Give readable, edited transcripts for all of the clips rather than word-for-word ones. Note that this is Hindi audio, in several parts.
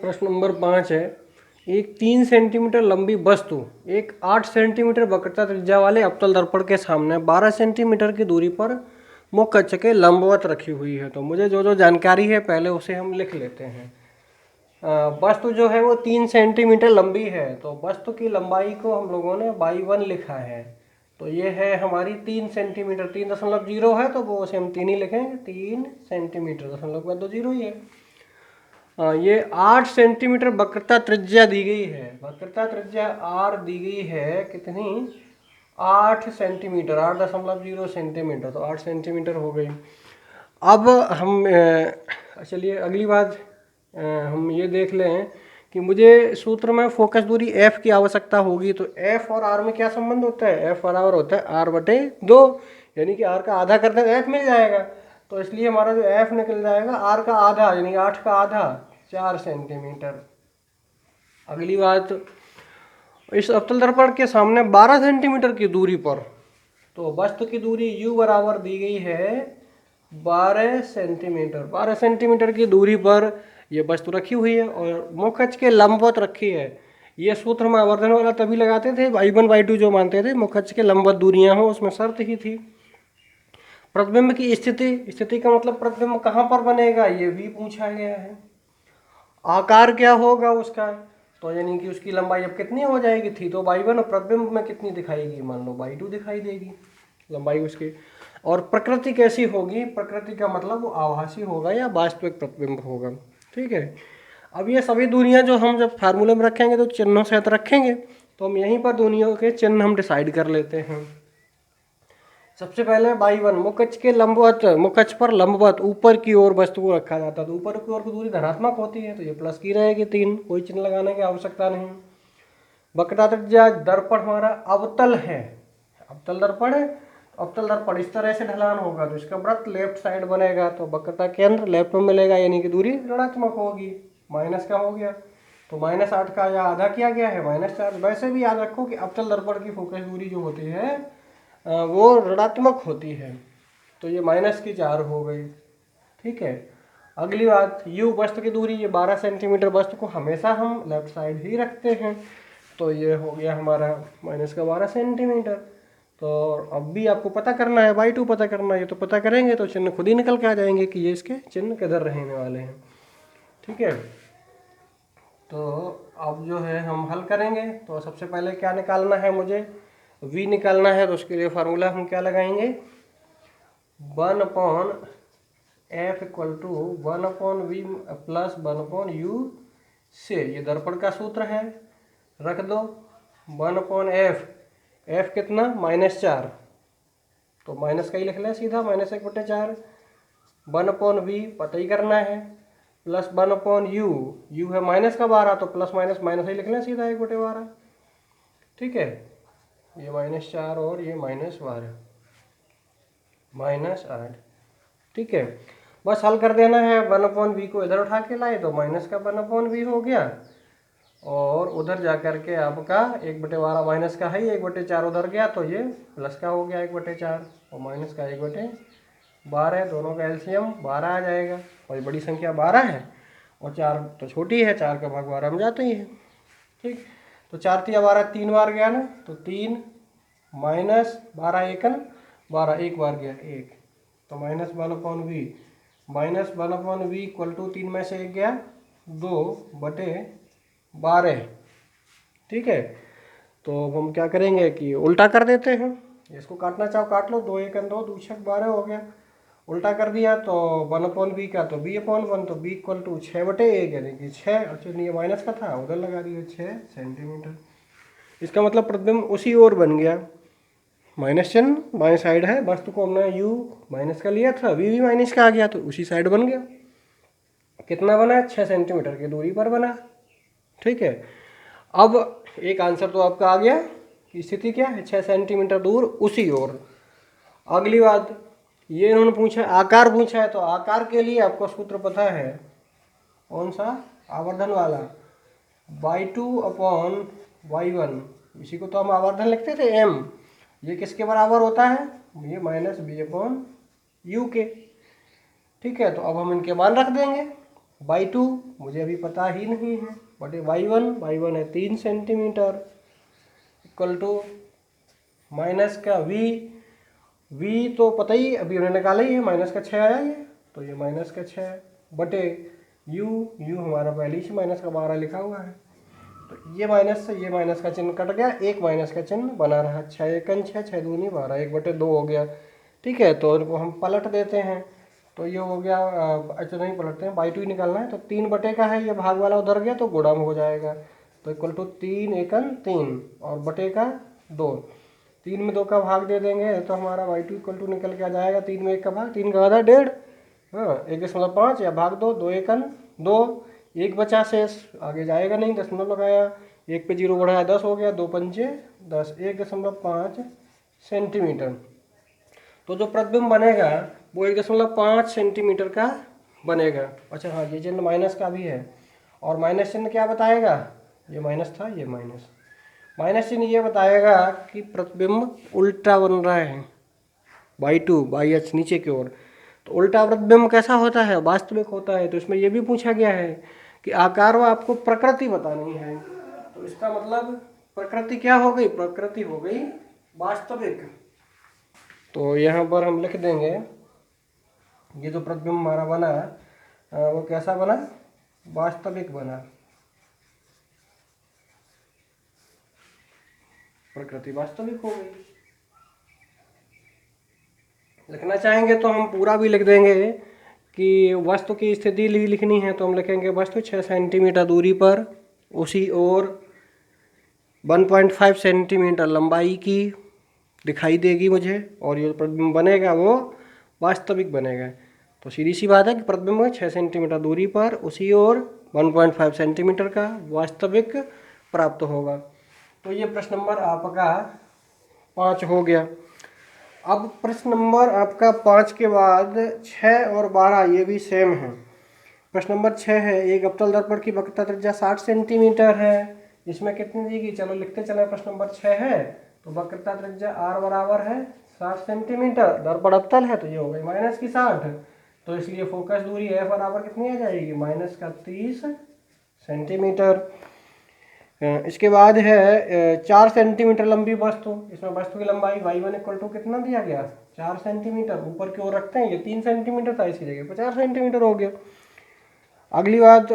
प्रश्न नंबर 5 है। एक 3 सेंटीमीटर लंबी वस्तु एक 8 सेंटीमीटर वक्रता त्रिज्या वाले अवतल दर्पण के सामने 12 सेंटीमीटर की दूरी पर मुख्य अक्ष के लंबवत रखी हुई है। तो मुझे जो जो जानकारी है पहले उसे हम लिख लेते हैं। वस्तु जो है वो 3 सेंटीमीटर लंबी है, तो वस्तु की लंबाई को हम लोगों ने y1 लिखा है। तो ये है हमारी 3 सेंटीमीटर, 3.0 है तो वो उसे हम 3 ही लिखेंगे, 3 सेंटीमीटर, दशमलव के बाद तो 0 ही है। ये 8 सेंटीमीटर वक्रता त्रिज्या दी गई है। वक्रता त्रिज्या r दी गई है कितनी, 8 सेंटीमीटर, 8.0 सेंटीमीटर, तो 8 सेंटीमीटर हो गई। अब हम चलिए अगली बात हम ये देख लें कि मुझे सूत्र में फोकस दूरी f की आवश्यकता होगी। तो f और r में क्या संबंध होता है, f बराबर होता है r/2, यानी कि r का आधा करते हैं f मिल जाएगा। तो इसलिए हमारा जो f निकल जाएगा r का आधा, यानी 8 का आधा 4 सेंटीमीटर। अगली बात, इस अवतल दर्पण के सामने 12 सेंटीमीटर की दूरी पर, तो वस्तु की दूरी u बराबर दी गई है 12 सेंटीमीटर। 12 सेंटीमीटर की दूरी पर यह वस्तु रखी हुई है और मुख्य अक्ष के लंबवत रखी है। ये सूत्र हम आवर्धन वाला तभी लगाते थे, y1 y2 जो मानते थे मुख्य अक्ष के लंबवत दूरियां हो, उसमें शर्त ही थी। प्रतिबिंब की स्थिति का मतलब प्रतिबिंब कहाँ पर बनेगा ये भी पूछा गया है। आकार क्या होगा उसका, तो यानी कि उसकी लंबाई अब कितनी हो जाएगी थी, तो y1 और प्रतिबिंब में कितनी दिखाएगी, मान लो y2 दिखाई देगी लंबाई उसकी। और प्रकृति कैसी होगी, प्रकृति का मतलब वो आभासी होगा या वास्तविक प्रतिबिंब होगा। ठीक है, अब ये सभी दूरियां जो हम जब फार्मूले में रखेंगे तो चिन्हों सहित रखेंगे, तो हम यहीं पर दूरियों के चिन्ह हम डिसाइड कर लेते हैं। सबसे पहले y1 मुख्य अक्ष के लंबवत, मुख्य अक्ष पर लंबवत ऊपर की ओर वस्तु को रखा जाता है, तो ऊपर की ओर की दूरी धनात्मक होती है, तो ये प्लस की रहेगी 3, कोई चिन्ह लगाने की आवश्यकता नहीं। वक्रता त्रिज्या दर्पण हमारा अवतल है, अवतल दर्पण है, अवतल दर्पण इस तरह से ढलान होगा तो इसका वृत्त लेफ्ट साइड बनेगा, तो वक्रता केंद्र लेफ्ट में मिलेगा, यानी कि दूरी ऋणात्मक होगी, माइनस का हो गया, तो -8 का या आधा किया गया है -4। वैसे भी याद रखो कि अवतल दर्पण की फोकस दूरी जो होती है वो ऋणात्मक होती है, तो ये -4 हो गई। ठीक है, अगली बात, u वस्तु की दूरी, ये 12 सेंटीमीटर वस्तु को हमेशा हम लेफ्ट साइड ही रखते हैं, तो ये हो गया हमारा -12 सेंटीमीटर। तो अब भी आपको पता करना है, y2 पता करना है, ये तो पता करेंगे तो चिन्ह खुद ही निकल के आ जाएंगे कि ये इसके चिन्ह किधर रहने वाले हैं। ठीक है, तो अब जो है हम हल करेंगे, तो सबसे पहले क्या निकालना है, मुझे v निकालना है, तो उसके लिए फार्मूला हम क्या लगाएंगे, 1/f = 1/v प्लस 1/u से, ये दर्पण का सूत्र है, रख दो 1/f, f कितना -4, तो माइनस का ही लिख लें सीधा, -1/4, 1/v पता ही करना है, प्लस 1/u, u है -12, तो प्लस माइनस माइनस ही लिख लें सीधा 1/12। ठीक है, ये -4 और ये -12, -8। ठीक है, बस हल कर देना है। 1/v को इधर उठा के लाए तो माइनस का 1/v हो गया, और उधर जा कर के आपका 1/12 माइनस का है, 1/4 उधर गया तो ये प्लस का हो गया 1/4, और माइनस का 1/12, दोनों का एलसीएम 12 आ जाएगा, और बड़ी संख्या 12 है और 4 तो छोटी है, 4 का भाग 12 में जाते ही है। ठीक, तो 4 × 12 3 बार गया ना, तो 3 -12 एकन 12, एक बार गया 1, तो -1/v, -1/v = 3 में से 1 गया 2/12। ठीक है, तो हम क्या करेंगे कि उल्टा कर देते हैं, इसको काटना चाहो काट लो, 2 एकन 2, 2 × 12 हो गया, उल्टा कर दिया तो 1/v का तो b/1, तो b = 6/1, यानी कि 6, अच्छा ये माइनस का था उधर लगा दिया 6 सेंटीमीटर। इसका मतलब प्रतिबिंब उसी ओर बन गया, माइनस चिन्ह बाएं साइड है, वस्तु को हमने u माइनस का लिया था, v भी माइनस का आ गया, तो उसी साइड बन गया। कितना बना, 6 सेंटीमीटर की दूरी पर बना। ठीक है, अब एक आंसर तो आपका आ गया कि स्थिति क्या है, 6 सेंटीमीटर दूर उसी ओर। अगली बात, ये इन्होंने पूछा आकार पूछा है, तो आकार के लिए आपको सूत्र पता है, कौन सा, आवर्धन वाला, y2/y1, इसी को तो हम आवर्धन लिखते थे m, ये किसके बराबर होता है, ये -b/u के। ठीक है, तो अब हम इनके मान रख देंगे, y2 मुझे अभी पता ही नहीं है, बटे y1 है 3 सेंटीमीटर, इक्वल टू माइनस का v तो पता ही अभी हमने निकाला ही है, माइनस का 6 आया ये, तो ये माइनस का 6 बटे u हमारा पहले से माइनस का 12 लिखा हुआ है, तो ये माइनस से ये माइनस का चिन्ह कट गया, एक माइनस का चिन्ह बना रहा, 6 एकन 6, 6 दूनी 12, 1/2 हो गया। ठीक है, तो इनको हम पलट देते हैं, तो ये हो गया, अच्छा नहीं पलटते हैं, y2 ही निकालना है, तो 3 बटे का है, ये भाग वाला उधर गया तो गुणा में हो जाएगा, तो इक्वल टू 3 एकन 3 और बटे का 2, 3 में 2 का भाग दे देंगे तो हमारा y2 इक्वल टू निकल के आ जाएगा, 3 में 1 का भाग, 3 का आधा 1.5, हाँ 1.5 या भाग 2, 2 एकन 2, 1 बचा शेष, आगे जाएगा नहीं, दशमलव लगाया, 1 पे 0 बढ़ाया 10 हो गया, 2 पंचे 10, 1.5 सेंटीमीटर। तो जो प्रतिबिंब बनेगा वो 1.5 सेंटीमीटर का बनेगा। अच्छा हाँ, ये चिन्ह माइनस का भी है, और माइनस चिन्ह क्या बताएगा, ये माइनस था, ये माइनस चिन्ह ये बताएगा कि प्रतिबिंब उल्टा बन रहा है, y2 बाई एच नीचे की ओर। तो उल्टा प्रतिबिंब कैसा होता है, वास्तविक होता है। तो इसमें यह भी पूछा गया है कि आकार व आपको प्रकृति बतानी है, तो इसका मतलब प्रकृति क्या हो गई, प्रकृति हो गई वास्तविक। तो यहाँ पर हम लिख देंगे ये जो प्रतिबिंब हमारा बना वो कैसा बना, वास्तविक बना, प्रकृति वास्तविक हो गई। लिखना चाहेंगे तो हम पूरा भी लिख देंगे कि वस्तु की स्थिति लिखनी है, तो हम लिखेंगे वस्तु 6 सेंटीमीटर दूरी पर उसी ओर 1.5 सेंटीमीटर लंबाई की दिखाई देगी मुझे, और ये प्रतिबिंब बनेगा वो वास्तविक बनेगा। तो सीधी सी बात है कि प्रतिबिंब 6 सेंटीमीटर दूरी पर उसी ओर 1.5 सेंटीमीटर का वास्तविक प्राप्त होगा। तो ये प्रश्न नंबर आपका 5 हो गया। अब प्रश्न नंबर आपका 5 के बाद 6 और 12 ये भी सेम है। प्रश्न नंबर 6 है, एक अवतल दर्पण की वक्रता त्रिज्या 60 सेंटीमीटर है, इसमें कितनी देगी, चलो लिखते चले। प्रश्न नंबर 6 है तो वक्रता त्रिज्या r बराबर है 60 सेंटीमीटर, दर्पण अवतल है तो ये हो गई माइनस की 60, तो इसलिए फोकस दूरी f बराबर कितनी आ जाएगी, माइनस का 30 सेंटीमीटर। इसके बाद है 4 सेंटीमीटर लंबी वस्तु, इसमें वस्तु की लंबाई y1 इक्वल टू कितना दिया गया, 4 सेंटीमीटर, ऊपर की ओर रखते हैं, ये 3 सेंटीमीटर था, इसकी जगह 50 सेंटीमीटर हो गया। अगली बात,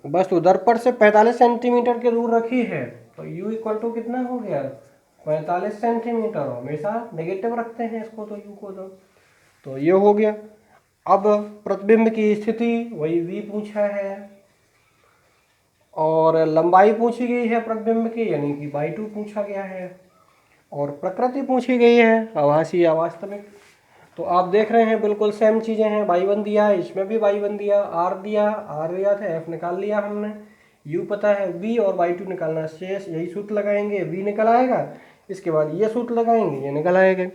वस्तु दर्पण से 45 सेंटीमीटर के दूर रखी है, तो u इक्वल टू कितना हो गया, 45 सेंटीमीटर, हमेशा नेगेटिव रखते हैं इसको, तो u को तो ये हो गया। अब प्रतिबिंब की स्थिति वही v पूछा है, और लंबाई पूछी गई है प्रतिबिंब की, यानी कि y2 पूछा गया है, और प्रकृति पूछी गई है, आभासी या वास्तविक। तो आप देख रहे हैं बिल्कुल सेम चीज़ें हैं, y1 दिया है, इसमें भी y1 दिया, r दिया था, f निकाल लिया हमने, u पता है, v और y2 निकालना शेष, यही सूत्र लगाएंगे, v निकल आएगा, इसके बाद ये सूत्र लगाएंगे, ये निकल आएगा,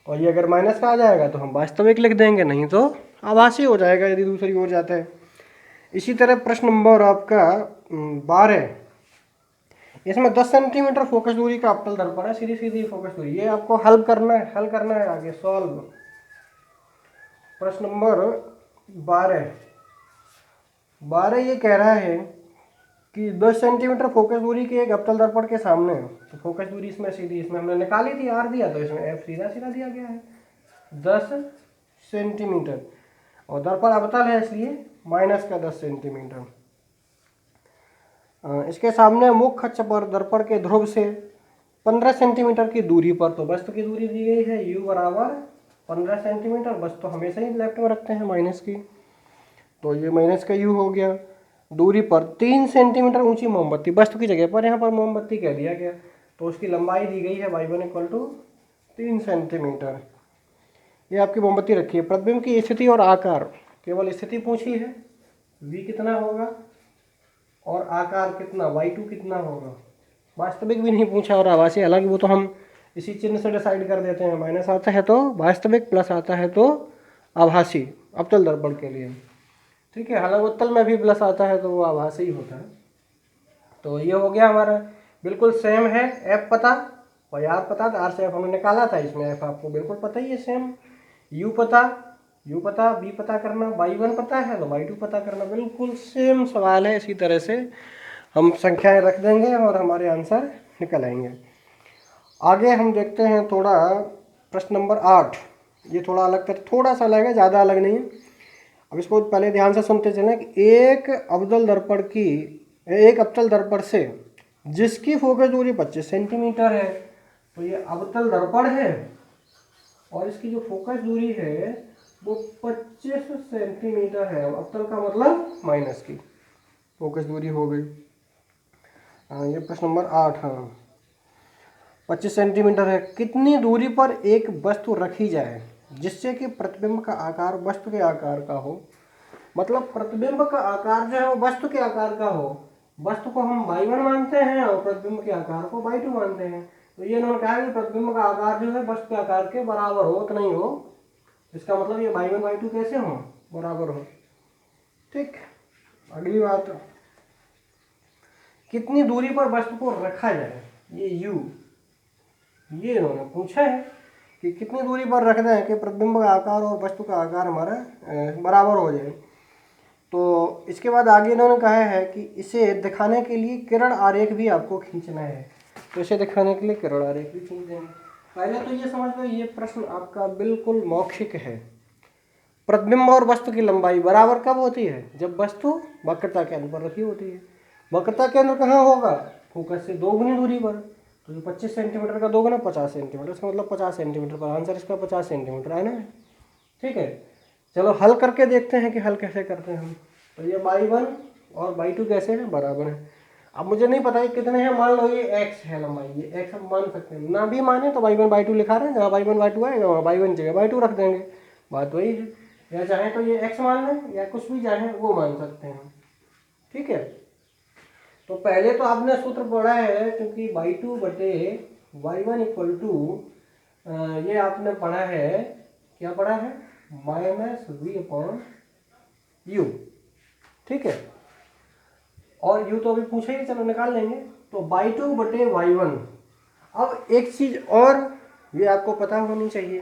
और ये अगर माइनस का आ जाएगा तो हम वास्तविक लिख देंगे, नहीं तो आभासी हो जाएगा यदि दूसरी ओर जाता है। इसी तरह प्रश्न नंबर आपका 12, इसमें 10 सेंटीमीटर फोकस दूरी का अवतल दर्पण है, सीधी सीधी फोकस दूरी, ये आपको हल करना है आगे सॉल्व। प्रश्न नंबर 12 ये कह रहा है कि 10 सेंटीमीटर फोकस दूरी के एक अवतल दर्पण के सामने, तो फोकस दूरी इसमें सीधी, इसमें हमने निकाली थी, r दिया, तो इसमें f सीधा सीधा दिया गया है 10 सेंटीमीटर, और दर्पण अवतल है इसलिए माइनस का 10 सेंटीमीटर। इसके सामने मुख्य अक्ष पर दर्पण के ध्रुव से 15 सेंटीमीटर की दूरी पर, तो वस्तु की दूरी दी गई है u बराबर 15 सेंटीमीटर, वस्तु हमेशा ही लेफ्ट में रखते हैं माइनस की, तो ये माइनस का u हो गया। दूरी पर 3 सेंटीमीटर ऊंची मोमबत्ती, वस्तु की जगह पर यहाँ पर मोमबत्ती कह दिया गया, तो उसकी लंबाई दी गई है y1 इक्वल टू 3 सेंटीमीटर, ये आपकी मोमबत्ती रखी है। प्रतिबिंब की स्थिति और आकार, केवल स्थिति पूछी है, v कितना होगा और आकार कितना, y2 कितना होगा, वास्तविक भी नहीं पूछा और आभासी, हालांकि वो तो हम इसी चिन्ह से डिसाइड कर देते हैं, माइनस आता है तो वास्तविक, प्लस आता है तो आभासी, अवतल दर्पण के लिए, ठीक है। हालांकि उत्तल में भी प्लस आता है तो वो आभासी ही होता है। तो ये हो गया हमारा, बिल्कुल सेम है, f पता और r पता, तो r से f हमने निकाला था, इसमें f आपको बिल्कुल पता ही है सेम, u पता, यू पता, बी पता करना, बाई वन पता है तो बाई टू पता करना। बिल्कुल सेम सवाल है, इसी तरह से हम संख्याएं रख देंगे और हमारे आंसर निकल आएंगे। आगे हम देखते हैं थोड़ा प्रश्न नंबर 8। ये थोड़ा अलग कर, थोड़ा सा अलग है, ज़्यादा अलग नहीं है। अब इसको पहले ध्यान से सुनते चलें कि एक अवतल दर्पण से जिसकी फोकस दूरी 25 सेंटीमीटर है, तो ये अवतल दर्पण है और इसकी जो फोकस दूरी है वो 25 सेंटीमीटर है। अवतल का मतलब माइनस की फोकस दूरी हो गई। ये प्रश्न नंबर 8। हाँ, 25 सेंटीमीटर है। कितनी दूरी पर एक वस्तु रखी जाए जिससे कि प्रतिबिंब का आकार वस्तु के आकार का हो? मतलब प्रतिबिंब का आकार जो है वो वस्तु के आकार का हो। वस्तु को हम y1 मानते हैं और प्रतिबिंब के आकार को y2 मानते हैं। तो ये इन्होंने कहा कि प्रतिबिंब का आकार जो है वस्तु के आकार के बराबर हो, तो नहीं हो। इसका मतलब ये y1 y2 कैसे हो? बराबर हो। ठीक, अगली बात, कितनी दूरी पर वस्तु को रखा जाए? ये ये इन्होंने पूछा है कि कितनी दूरी पर रख दें कि प्रतिबिंब का आकार और वस्तु का आकार हमारा बराबर हो जाए। तो इसके बाद आगे इन्होंने कहा है कि इसे दिखाने के लिए किरण आरेख भी आपको खींचना है। तो इसे दिखाने के लिए किरण आरेख भी खींच देंगे। पहले तो ये समझ लो, ये प्रश्न आपका बिल्कुल मौखिक है। प्रतिबिंब और वस्तु की लंबाई बराबर कब होती है? जब वस्तु वक्रता केंद्र पर रखी होती है। वक्रता केंद्र कहाँ होगा? फोकस से दोगुनी दूरी पर। तो जो 25 सेंटीमीटर का दोगुना 50 सेंटीमीटर, इसका मतलब 50 सेंटीमीटर पर आंसर इसका 50 सेंटीमीटर है ना। ठीक है, चलो हल करके देखते हैं कि हल कैसे करते हैं हम। तो ये y1 और y2 कैसे हैं? बराबर है। अब मुझे नहीं पता ये कितने हैं, मान लो ये x है लंबाई, ये x हम मान सकते हैं। ना भी माने तो y1 y2 लिखा रहे हैं, जहाँ y1 y2 आएगा वहाँ y1 जगह y2 रख देंगे, बात वही है। या चाहे तो ये x मान लें या कुछ भी चाहे वो मान सकते हैं। ठीक है, तो पहले तो आपने सूत्र पढ़ा है, क्योंकि y2 बटे y1 इक्वल टू, ये आपने पढ़ा है, क्या पढ़ा है? Minus v upon you. ठीक है, और यू तो अभी पूछा ही, चलो निकाल लेंगे। तो y2 बटे y1। अब एक चीज और ये आपको पता होनी चाहिए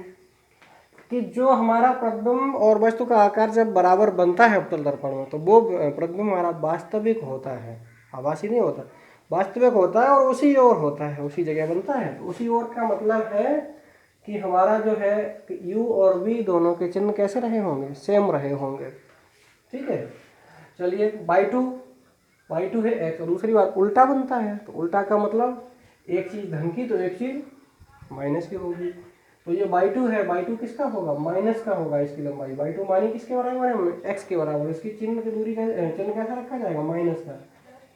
कि जो हमारा प्रतिबिंब और वस्तु का आकार जब बराबर बनता है अवतल दर्पण में, तो वो प्रतिबिंब हमारा वास्तविक होता है, आभासी नहीं होता, वास्तविक होता है और उसी ओर होता है, उसी जगह बनता है। तो उसी ओर का मतलब है कि हमारा जो है u और v दोनों के चिन्ह कैसे रहे होंगे? सेम रहे होंगे। ठीक है, चलिए y2 है x, और दूसरी बात उल्टा बनता है, तो उल्टा का मतलब एक चीज धन की तो एक चीज माइनस की होगी। तो ये y2 है, y2 किसका होगा? माइनस का होगा। इसकी लंबाई y2 मानी किसके बराबर है? x के बराबर। इसकी चिन्ह की दूरी का चिन्ह कैसा रखा जाएगा? माइनस का।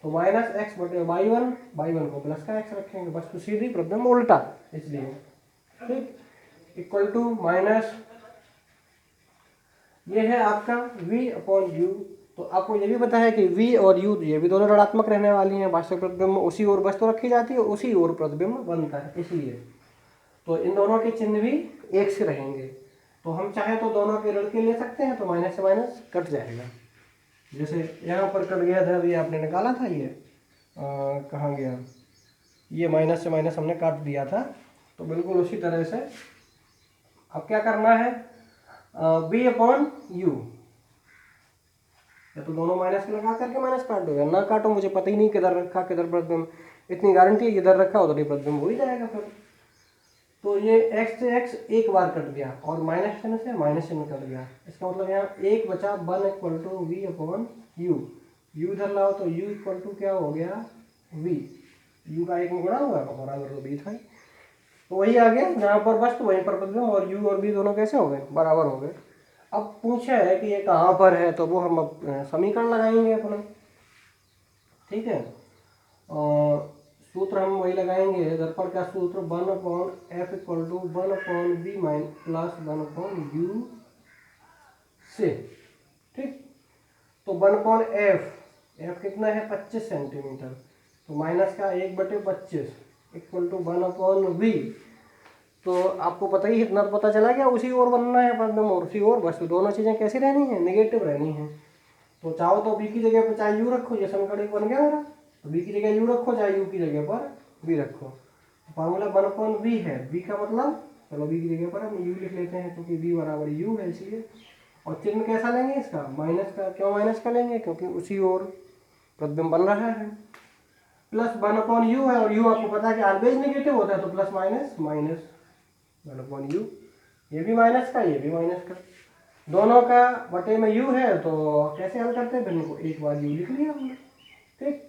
तो माइनस x बटे y1 को प्लस का x रखेंगे, बस तो सीधी प्रतिबिंब उल्टा, इसलिए। ठीक, इक्वल टू माइनस, ये है आपका v अपॉन यू। तो आपको ये भी पता है कि v और u ये भी दोनों ऋणात्मक रहने वाली हैं। वास्तविक प्रतिबिंब उसी ओर वस्तु रखी जाती है, उसी ओर प्रतिबिंब बनता है, इसलिए तो इन दोनों के चिन्ह भी एक से रहेंगे। तो हम चाहे तो दोनों के ऋण के ले सकते हैं, तो माइनस से माइनस कट जाएगा। जैसे यहाँ पर कट गया था, अभी आपने निकाला था, ये कहाँ गया? ये माइनस से माइनस हमने काट दिया था। तो बिल्कुल उसी तरह से अब क्या करना है? v अपॉन यू, या तो दोनों माइनस लगा करके माइनस काट दो, या ना काटो, मुझे पता ही नहीं किधर रखा किधर प्रतिबिंब, इतनी गारंटी है किधर रखा उधर ही प्रतिबिंब हो ही जाएगा फिर। तो ये x से x एक बार कट गया और माइनस चिन्ह से माइनस चिन्ह कट गया। इसका मतलब यहाँ एक बचा 1 equal to v upon u. U इधर लाओ तो u इक्वल टू क्या हो गया? v। u का एक में गुणा हुआ बराबर तो b था। तो वही आ गया, जहाँ पर वस्तु वहीं पर प्रतिबिंब, और u और v दोनों कैसे हो गए? बराबर हो गए। अब पूछा है कि ये कहाँ पर है, तो वो हम अब समीकरण लगाएंगे अपना। ठीक है, सूत्र हम वही लगाएंगे, दर्पण का सूत्र 1 upon f equal to 1 upon b माइन प्लस 1 अपॉन यू से। ठीक, तो 1 अपॉन एफ कितना है? 25 सेंटीमीटर। तो माइनस का 1/25 इक्वल टू 1 अपॉन वी। तो आपको पता ही, इतना तो पता चला गया, उसी ओर बनना है प्रतिबिंब और उसी ओर वस्तु, दोनों चीज़ें कैसी रहनी है? नेगेटिव रहनी है। तो चाहो तो बी की जगह पर चाहे यू रखो, ये समीकरण बन गया मेरा। तो बी की जगह यू रखो, चाहे यू की जगह पर बी रखो। फार्मूला 1 अपॉन बी है, बी का मतलब, चलो बी की जगह पर हम यू लिख लेते हैं क्योंकि बी बराबर यू है, इसलिए और चिन्ह कैसा लेंगे इसका, माइनस का। क्यों माइनस का लेंगे, क्योंकि उसी ओर प्रतिबिंब बन रहा है। प्लस 1/u है, और u आपको पता है कि ऑलवेज नेगेटिव होता है, तो प्लस माइनस माइनस 1/u, ये भी माइनस का, ये भी माइनस का, दोनों का बटे में u है। तो कैसे हल करते हैं, फिर इनको एक बार u लिख लिया हमने, ठीक।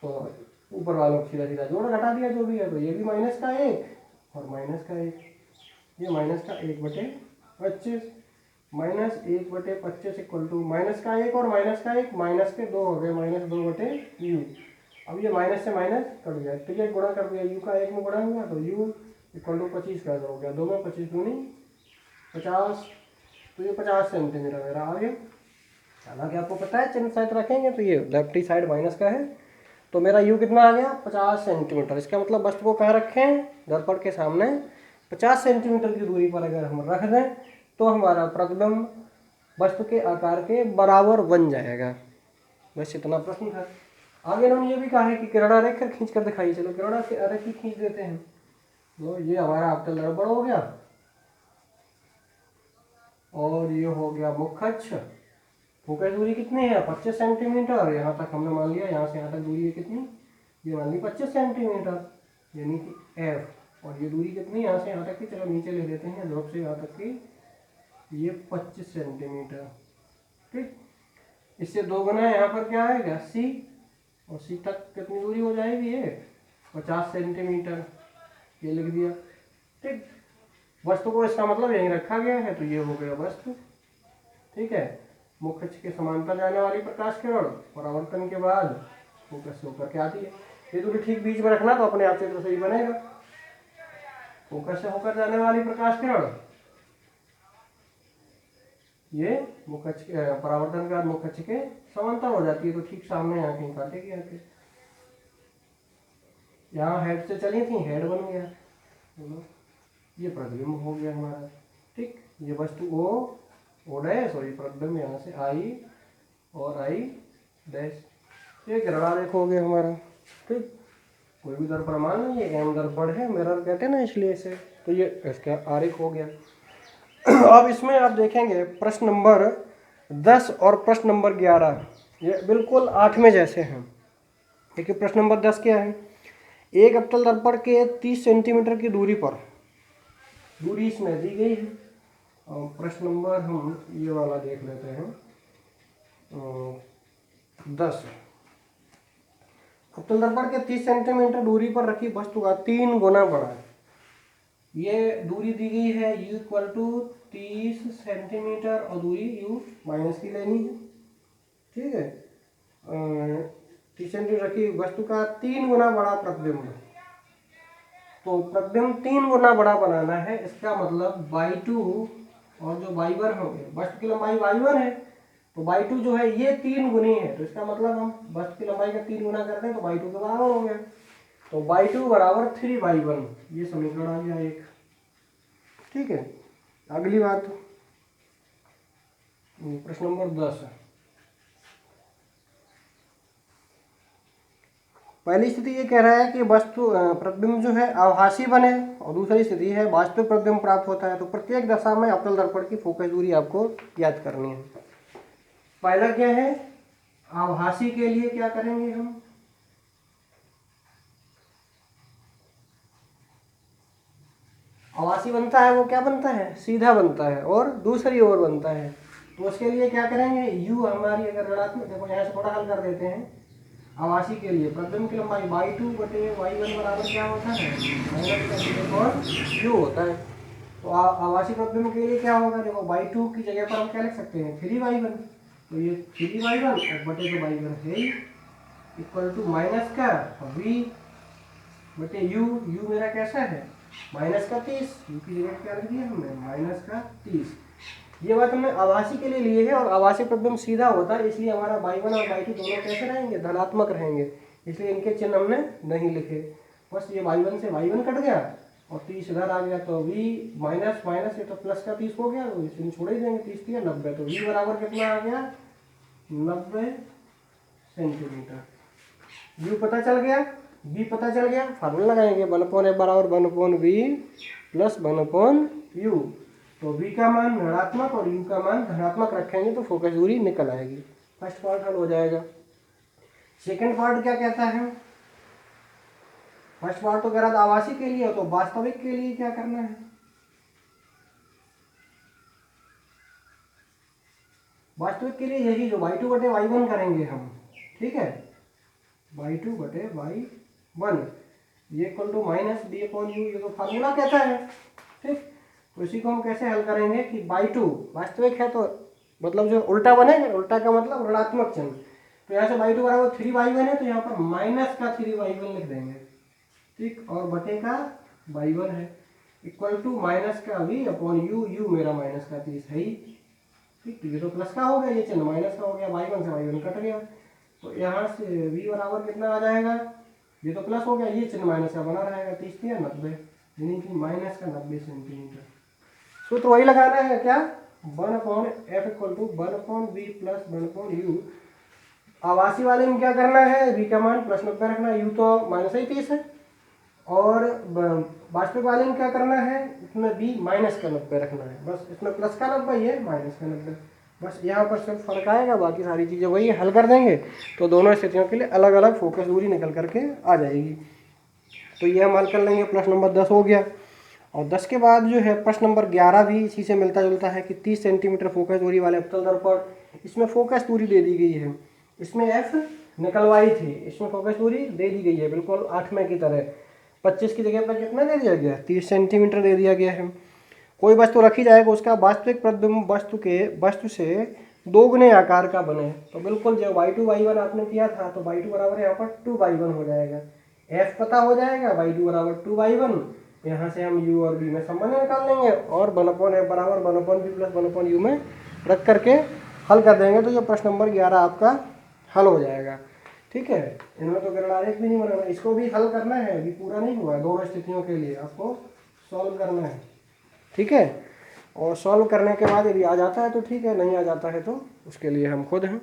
तो ऊपर वालों को सीधा सीधा जोड़ घटा दिया जो भी है, तो ये भी माइनस का 1 और माइनस का 1, ये माइनस का 1/25 माइनस 1/25 इक्वल टू माइनस का 1 और माइनस का 1 माइनस के 2 हो गए, -2/u। अब ये माइनस से माइनस कट गया, तो ये गुणा कर दिया, u का 1 में गुणा हुआ तो u इक्वल टू 25 का हो गया, 2 में 25 दूनी 50, तो ये 50 सेंटीमीटर मेरा आ गया। हालांकि आपको पता है चिन्ह साइड रखेंगे तो ये लेफ्टी साइड माइनस का है, तो मेरा u कितना आ गया 50 सेंटीमीटर। इसका मतलब वस्तु को कहाँ रखें, दर्पण के सामने 50 सेंटीमीटर की दूरी पर अगर हम रख दें तो हमारा प्रतिबिंब वस्तु के आकार के बराबर बन जाएगा। बस इतना प्रश्न था। आगे इन्होंने ये भी कहा है कि किरणा रेखा खींच कर दिखाइए। चलो किरणा रेखा खींच देते हैं। तो ये हमारा अवतल दर्पण हो गया और ये हो गया मुख्य अक्ष। फोकस दूरी कितनी है 25 सेंटीमीटर। यहाँ तक हमने मान लिया, यहाँ से यहाँ तक दूरी है कितनी, ये मान ली 25 सेंटीमीटर, यानी कि F। और ये दूरी कितनी यहाँ से यहाँ तक की, चलो नीचे ले लेते हैं, ध्रुव से यहाँ तक की ये 25 सेंटीमीटर, ठीक। इससे 2 गुना यहाँ पर क्या आएगा C, और C तक कितनी दूरी हो जाएगी ये 50 सेंटीमीटर, ये लिख दिया, ठीक। वस्तु को इसका मतलब यहीं रखा गया है, तो ये हो गया वस्तु, ठीक है। मुख्य अक्ष के समांतर जाने वाली प्रकाश किरण परावर्तन के बाद फोकस से होकर के आती है। ये दूरी ठीक बीच में रखना तो अपने आप चित्र सही बनेगा। फोकस से होकर जाने वाली प्रकाश किरण ये मुख्य अक्ष परावर्तन के बाद मुख्य अक्ष के समांतर हो जाती है, तो ठीक सामने यहाँ कहीं काटेगी आके। यहाँ हेड से चली थी, हेड बन गया, ये प्रतिबिंब हो गया हमारा, ठीक। ये वस्तु ओ डैश और ये प्रतिबिंब यहाँ से आई और आई डैश, ये किरणा रेख हो गया हमारा, ठीक। कोई भी दर्पण मान लो ये एम दर्पण है, मिरर कहते हैं ना, इसलिए इसे, तो ये इसका आरेख हो गया। अब इसमें आप देखेंगे प्रश्न नंबर 10 और प्रश्न नंबर 11 ये बिल्कुल 8 में जैसे हैं। देखिए प्रश्न नंबर 10 क्या है, एक अवतल दर्पण के 30 सेंटीमीटर की दूरी पर, दूरी इसमें दी गई है। और प्रश्न नंबर हम ये वाला देख लेते हैं 10। अवतल दर्पण के 30 सेंटीमीटर दूरी पर रखी वस्तु का 3 गुना बड़ा, ये दूरी दी गई है u इक्वल टू 30 सेंटीमीटर और दूरी u माइनस की लेनी है, ठीक है। 30 सेंटीमीटर रखी वस्तु का 3 गुना बड़ा प्रतिबिंब, तो प्रतिबिंब 3 गुना बड़ा बनाना है। इसका मतलब y2 और जो y1 हो गए, वस्तु की लंबाई y1 है तो y2 जो है ये 3 गुनी है, तो इसका मतलब हम वस्तु की लंबाई का 3 गुना करते हैं तो y2 के बराबर हो गया, तो y2 बराबर 3y1, ये समीकरण आ गया एक, ठीक है। अगली बात प्रश्न नंबर 10। पहली स्थिति ये कह रहा है कि वस्तु प्रतिबिंब जो है आभासी बने, और दूसरी स्थिति है वास्तविक प्रतिबिंब प्राप्त होता है। तो प्रत्येक दशा में अवतल दर्पण की फोकस दूरी आपको याद करनी है। पहला क्या है, आभासी के लिए क्या करेंगे हम, आभासी बनता है वो क्या बनता है, सीधा बनता है और दूसरी ओर बनता है, तो उसके लिए क्या करेंगे, u हमारी अगर ऋणात्मक, देखो यहाँ से थोड़ा हल कर देते हैं। आभासी के लिए प्रतिबिंब की लंबाई y2 बटे y1 बराबर क्या होता है, और u होता है। तो आभासी प्रतिबिंब के लिए क्या होगा, देखो y2 की जगह पर हम क्या लिख सकते हैं 3y1, तो ये 3y1 बटे तो y1 है ही, इक्वल टू माइनस का v बटे u मेरा कैसा है माइनस का 30, u की जगह क्या लिख दिया हमने माइनस का 30। ये बात हमने आभासी के लिए लिए है, और आभासी प्रतिबिंब सीधा होता है, इसलिए हमारा y1 और y2 दोनों कैसे रहेंगे, धनात्मक रहेंगे, इसलिए इनके चिन्ह हमने नहीं लिखे। बस ये y1 से y1 कट गया और 30 इधर आ गया, तो v माइनस माइनस ये तो प्लस का 30 हो गया, तो इसमें छोड़ ही देंगे, 30 दिया 90, तो v बराबर कितना आ गया 90 सेंटीमीटर। u पता चल गया, v पता चल गया, फार्मूला लगाएंगे 1/f बराबर 1/v प्लस 1/u, तो तो v का मान ऋणात्मक और u का मान धनात्मक रखेंगे तो फोकस दूरी निकल आएगी। फर्स्ट पार्ट हल हो जाएगा। सेकंड पार्ट क्या कहता है? फर्स्ट पार्ट तो कह रहा था आभासी के लिए, तो वास्तविक के लिए क्या करना है? वास्तविक के लिए यही जो y2 बटे y1 करेंगे हम, ठीक है, y2 बटे y1 ये equal to minus d upon u, ये तो फार्मूला कहता है, ठीक। तो इसी को हम कैसे हल करेंगे कि y2 वास्तविक है तो मतलब जो उल्टा बनेगा, उल्टा का मतलब ऋणात्मक चिन्ह, तो यहाँ से y2 बराबर 3y1 है तो यहाँ पर माइनस का 3y1 लिख देंगे, ठीक, और बटे का y1 है इक्वल टू माइनस का v अपॉन यू, यू मेरा माइनस का 30 है ही, ठीक। तो ये तो प्लस का हो गया, ये चिन्ह माइनस का हो गया, y1 से y1 कट गया, तो यहाँ से v बराबर कितना आ जाएगा, ये तो प्लस हो गया, ये चिन्ह माइनस का बना रहेगा, 30 या 90, यानी कि माइनस का 90 सेंटीमीटर। सूत्र वही लगाना है क्या, 1/f equal to 1/v plus 1/u। आवासी वाले में क्या करना है, v का मान प्लस 90 रखना है, u तो माइनस ही 30 है, और वास्तविक वाले में क्या करना है, इसमें v माइनस का 90 रखना है, बस इसमें प्लस का 90 ये माइनस का 90, बस यहाँ पर सिर्फ फर्क आएगा, बाकी सारी चीज़ें वही हल कर देंगे तो दोनों स्थितियों के लिए अलग अलग फोकस दूरी निकल करके आ जाएगी। तो ये हम हल कर लेंगे, प्रश्न नंबर 10 हो गया। और 10 के बाद जो है प्रश्न नंबर 11 भी इसी से मिलता जुलता है कि 30 सेंटीमीटर फोकस दूरी वाले अवतल दर्पण, इसमें फोकस दूरी दे दी गई है, इसमें f निकलवाई थी, इसमें फोकस दूरी दे दी गई है बिल्कुल 8वें की तरह, 25 की जगह पर कितना दे दिया गया, 30 सेंटीमीटर दे दिया गया है। कोई वस्तु रखी जाएगा, उसका वास्तविक प्रतिबिंब वस्तु से दोगुने आकार का बने, तो बिल्कुल जो y2 y1 आपने किया था तो y2 बराबर यहाँ पर 2y1 हो जाएगा, f पता हो जाएगा, y2 बराबर 2y1, यहाँ से हम u और v में संबंध निकाल लेंगे और 1/f बराबर 1/v प्लस 1/u में रख करके हल कर देंगे, तो ये प्रश्न नंबर 11 आपका हल हो जाएगा, ठीक है। इनमें तो गणना आरेख भी नहीं बनाना, इसको भी हल करना है, अभी पूरा नहीं हुआ है, दोनों स्थितियों के लिए आपको सॉल्व करना है, ठीक है। और सॉल्व करने के बाद यदि आ जाता है तो ठीक है, नहीं आ जाता है तो उसके लिए हम खुद हैं।